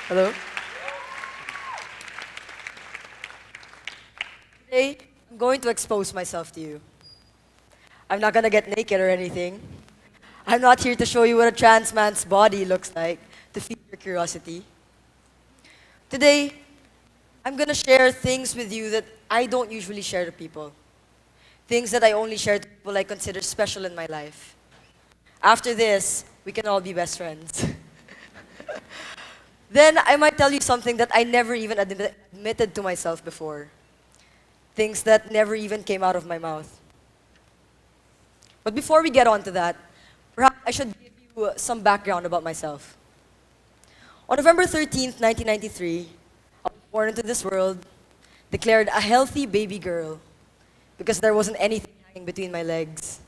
Hello? Today, I'm going to expose myself to you. I'm not gonna get naked or anything. I'm not here to show you what a trans man's body looks like to feed your curiosity. Today, I'm gonna share things with you that I don't usually share to people. Things that I only share to people I consider special in my life. After this, we can all be best friends. Then I might tell you something that I never even admitted to myself before. Things that never even came out of my mouth. But before we get on to that, perhaps I should give you some background about myself. On November 13th, 1993, I was born into this world, declared a healthy baby girl, because there wasn't anything hanging between my legs.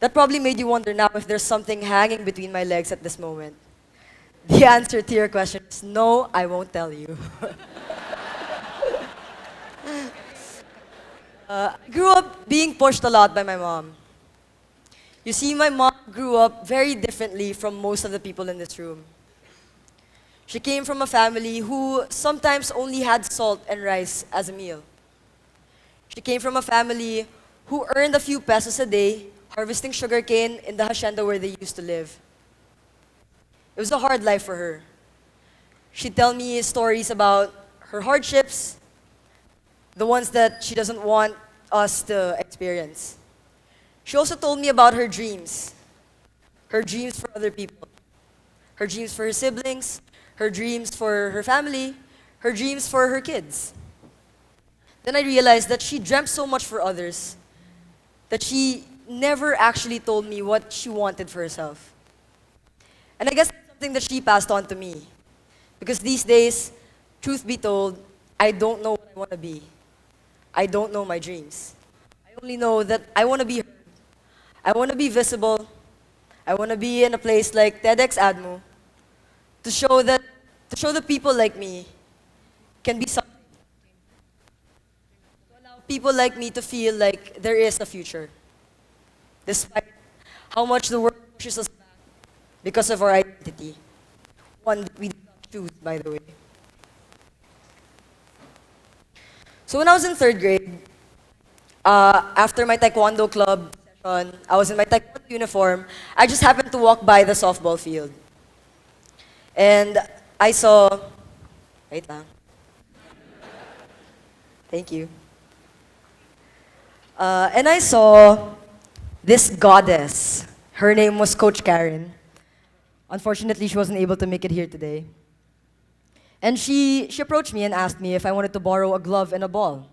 That probably made you wonder now if there's something hanging between my legs at this moment. The answer to your question is no, I won't tell you. I grew up being pushed a lot by my mom. You see, my mom grew up very differently from most of the people in this room. She came from a family who sometimes only had salt and rice as a meal. She came from a family who earned a few pesos a day harvesting sugarcane in the hacienda where they used to live. It was a hard life for her. She'd tell me stories about her hardships, the ones that she doesn't want us to experience. She also told me about her dreams for other people, her dreams for her siblings, her dreams for her family, her dreams for her kids. Then I realized that she dreamt so much for others that she never actually told me what she wanted for herself. And I guess that's something that she passed on to me. Because these days, truth be told, I don't know what I want to be. I don't know my dreams. I only know that I want to be heard. I want to be visible. I want to be in a place like TEDxADMU to show the people like me can be something. To allow people like me to feel like there is a future. Despite how much the world pushes us back because of our identity. One that we did not choose, by the way. So when I was in third grade, after my taekwondo club session, I was in my taekwondo uniform. I just happened to walk by the softball field. And I saw, wait lang. Thank you. And I saw this goddess. Her name was Coach Karen. Unfortunately, she wasn't able to make it here today. And she approached me and asked me if I wanted to borrow a glove and a ball.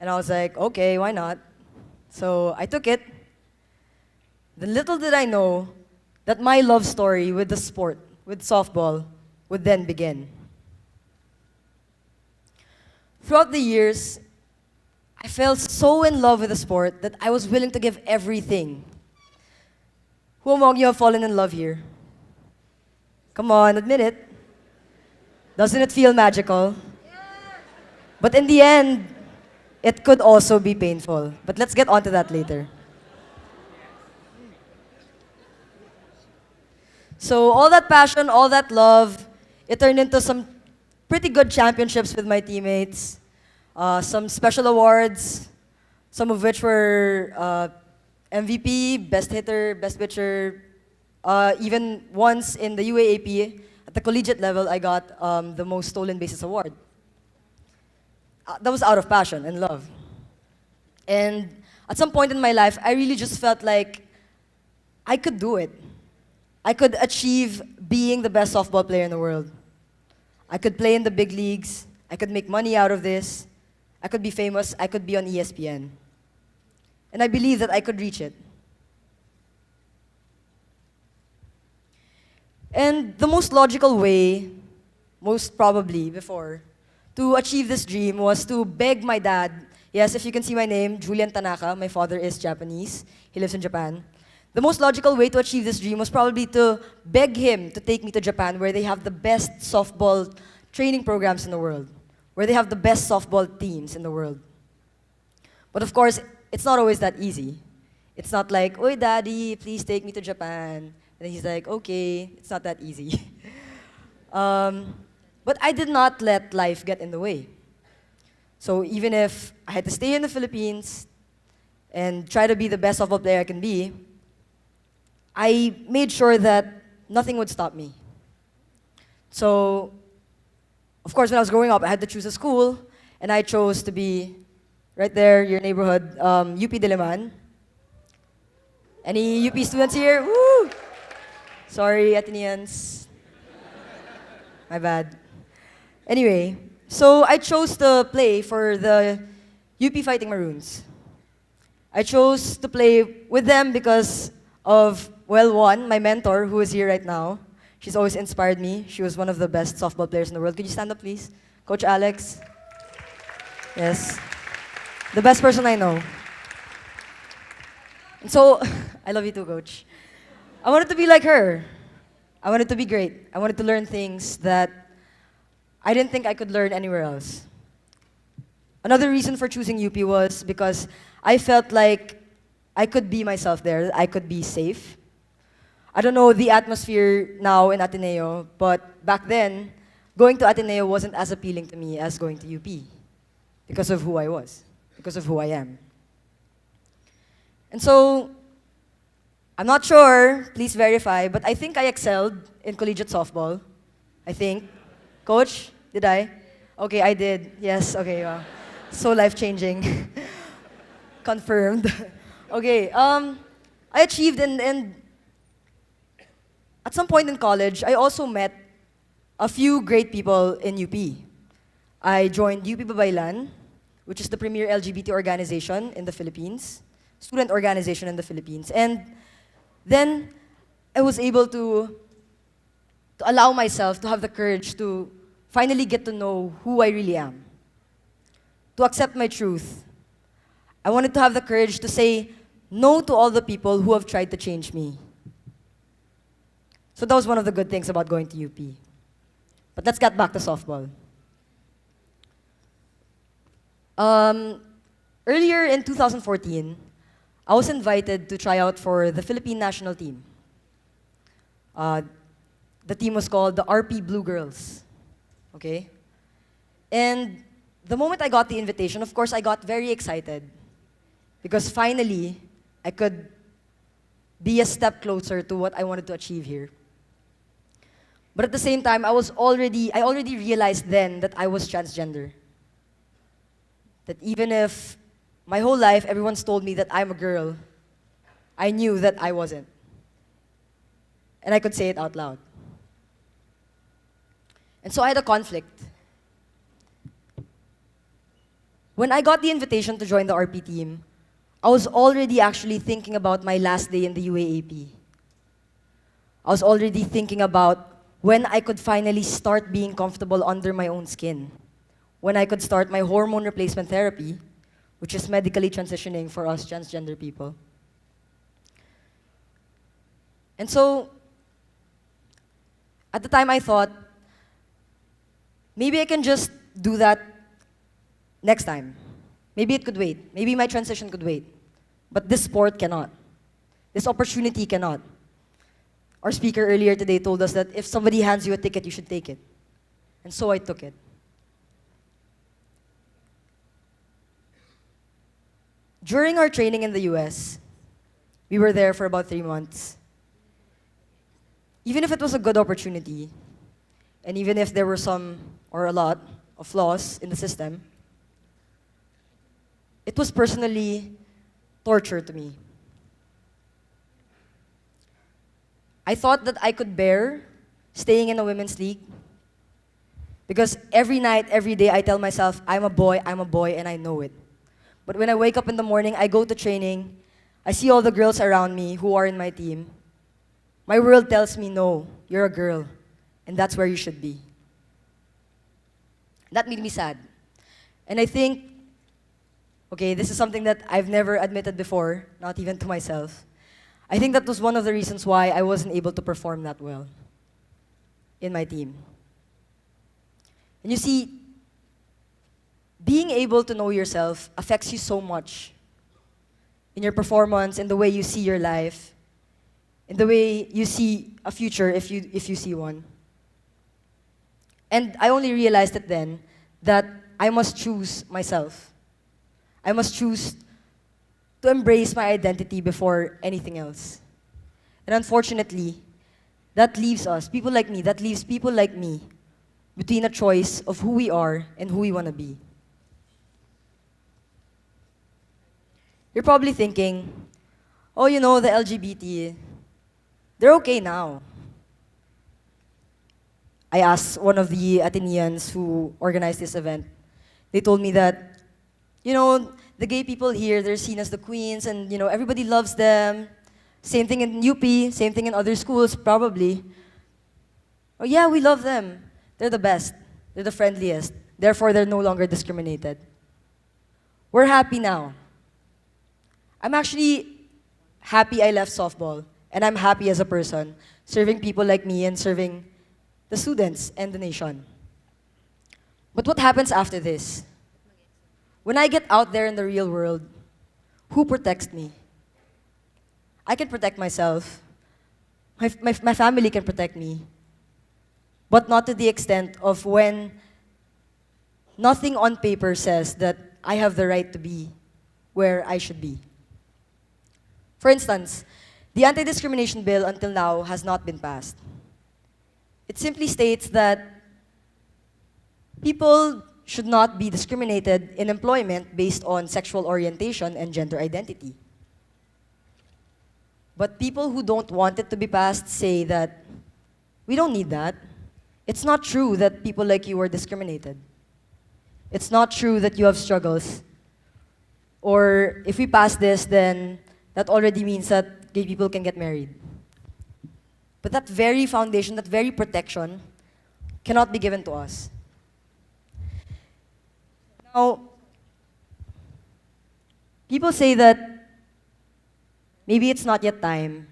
And I was like, okay, why not? So I took it. Then little did I know that my love story with the sport, with softball, would then begin. Throughout the years, I fell so in love with the sport that I was willing to give everything. Who among you have fallen in love here? Come on, admit it. Doesn't it feel magical? But in the end, it could also be painful. But let's get onto that later. So all that passion, all that love, it turned into some pretty good championships with my teammates, some special awards, some of which were MVP, best hitter, best pitcher. Even once in the UAAP, at the collegiate level, I got the most stolen bases award. That was out of passion and love. And at some point in my life, I really just felt like I could do it. I could achieve being the best softball player in the world. I could play in the big leagues. I could make money out of this. I could be famous. I could be on ESPN. And I believe that I could reach it. And the most logical way, most probably before, to achieve this dream was to beg my dad. Yes, if you can see my name, Julian Tanaka. My father is Japanese. He lives in Japan. The most logical way to achieve this dream was probably to beg him to take me to Japan, where they have the best softball training programs in the world, where they have the best softball teams in the world. But of course, it's not always that easy. It's not like, "Oy, daddy, please take me to Japan." And he's like, "Okay," it's not that easy. But I did not let life get in the way. So even if I had to stay in the Philippines and try to be the best softball player I can be, I made sure that nothing would stop me. So, of course, when I was growing up, I had to choose a school, and I chose to be right there, your neighborhood, UP Diliman. Any UP students here? Woo! Sorry, Ateneans. My bad. Anyway, so I chose to play for the UP Fighting Maroons. I chose to play with them because of, well, one, my mentor, who is here right now. She's always inspired me. She was one of the best softball players in the world. Could you stand up, please? Coach Alex. Yes. The best person I know. And so, I love you too, Coach. I wanted to be like her. I wanted to be great. I wanted to learn things that I didn't think I could learn anywhere else. Another reason for choosing UP was because I felt like I could be myself there. I could be safe. I don't know the atmosphere now in Ateneo, but back then, going to Ateneo wasn't as appealing to me as going to UP because of who I was, because of who I am. And so, I'm not sure, please verify, but I think I excelled in collegiate softball. I think. Coach, did I? Okay, I did. Yes, okay, wow. So life-changing. Confirmed. Okay, I achieved and at some point in college, I also met a few great people in UP. I joined UP Babaylan, which is the premier LGBT organization in the Philippines, student organization in the Philippines. And then I was able to allow myself to have the courage to finally get to know who I really am, to accept my truth. I wanted to have the courage to say no to all the people who have tried to change me. So that was one of the good things about going to UP. But let's get back to softball. Earlier in 2014, I was invited to try out for the Philippine national team. The team was called the RP Blue Girls. Okay? And the moment I got the invitation, of course, I got very excited. Because finally, I could be a step closer to what I wanted to achieve here. But at the same time, I already realized then that I was transgender. That even if my whole life everyone's told me that I'm a girl, I knew that I wasn't. And I could say it out loud. And so I had a conflict. When I got the invitation to join the RP team, I was already actually thinking about my last day in the UAAP. I was already thinking about when I could finally start being comfortable under my own skin. When I could start my hormone replacement therapy, which is medically transitioning for us transgender people. And so, at the time I thought, maybe I can just do that next time. Maybe it could wait. Maybe my transition could wait. But this sport cannot. This opportunity cannot. Our speaker earlier today told us that if somebody hands you a ticket, you should take it. And so I took it. During our training in the US, we were there for about 3 months. Even if it was a good opportunity, and even if there were some, or a lot, of flaws in the system, it was personally torture to me. I thought that I could bear staying in a women's league because every night, every day, I tell myself, I'm a boy, and I know it. But when I wake up in the morning, I go to training, I see all the girls around me who are in my team. My world tells me, no, you're a girl, and that's where you should be. That made me sad. And I think, okay, this is something that I've never admitted before, not even to myself. I think that was one of the reasons why I wasn't able to perform that well in my team. And you see, being able to know yourself affects you so much in your performance, in the way you see your life, in the way you see a future if you see one. And I only realized it then that I must choose myself. I must choose to embrace my identity before anything else. And unfortunately, that leaves us, people like me, that leaves people like me between a choice of who we are and who we want to be. You're probably thinking, oh, you know, the LGBT, they're okay now. I asked one of the Athenians who organized this event. They told me that, you know, the gay people here, they're seen as the queens and, you know, everybody loves them. Same thing in UP, same thing in other schools, probably. Oh yeah, we love them. They're the best. They're the friendliest. Therefore, they're no longer discriminated. We're happy now. I'm actually happy I left softball, and I'm happy as a person, serving people like me and serving the students and the nation. But what happens after this? When I get out there in the real world, who protects me? I can protect myself. My family can protect me. But not to the extent of when nothing on paper says that I have the right to be where I should be. For instance, the anti-discrimination bill until now has not been passed. It simply states that people should not be discriminated in employment based on sexual orientation and gender identity. But people who don't want it to be passed say that we don't need that. It's not true that people like you are discriminated. It's not true that you have struggles. Or if we pass this, then that already means that gay people can get married. But that very foundation, that very protection, cannot be given to us. Now, people say that maybe it's not yet time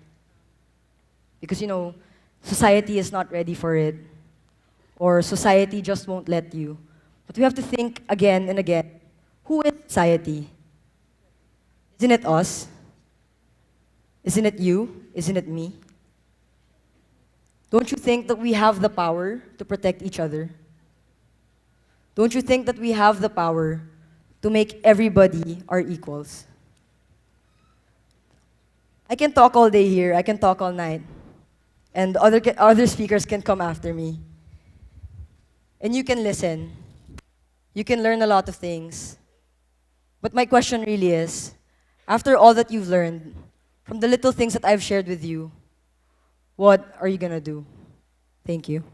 because, you know, society is not ready for it, or society just won't let you. But we have to think again and again, who is society? Isn't it us? Isn't it you? Isn't it me? Don't you think that we have the power to protect each other? Don't you think that we have the power to make everybody our equals? I can talk all day here, I can talk all night, and other speakers can come after me. And you can listen. You can learn a lot of things. But my question really is, after all that you've learned, from the little things that I've shared with you, what are you gonna do? Thank you.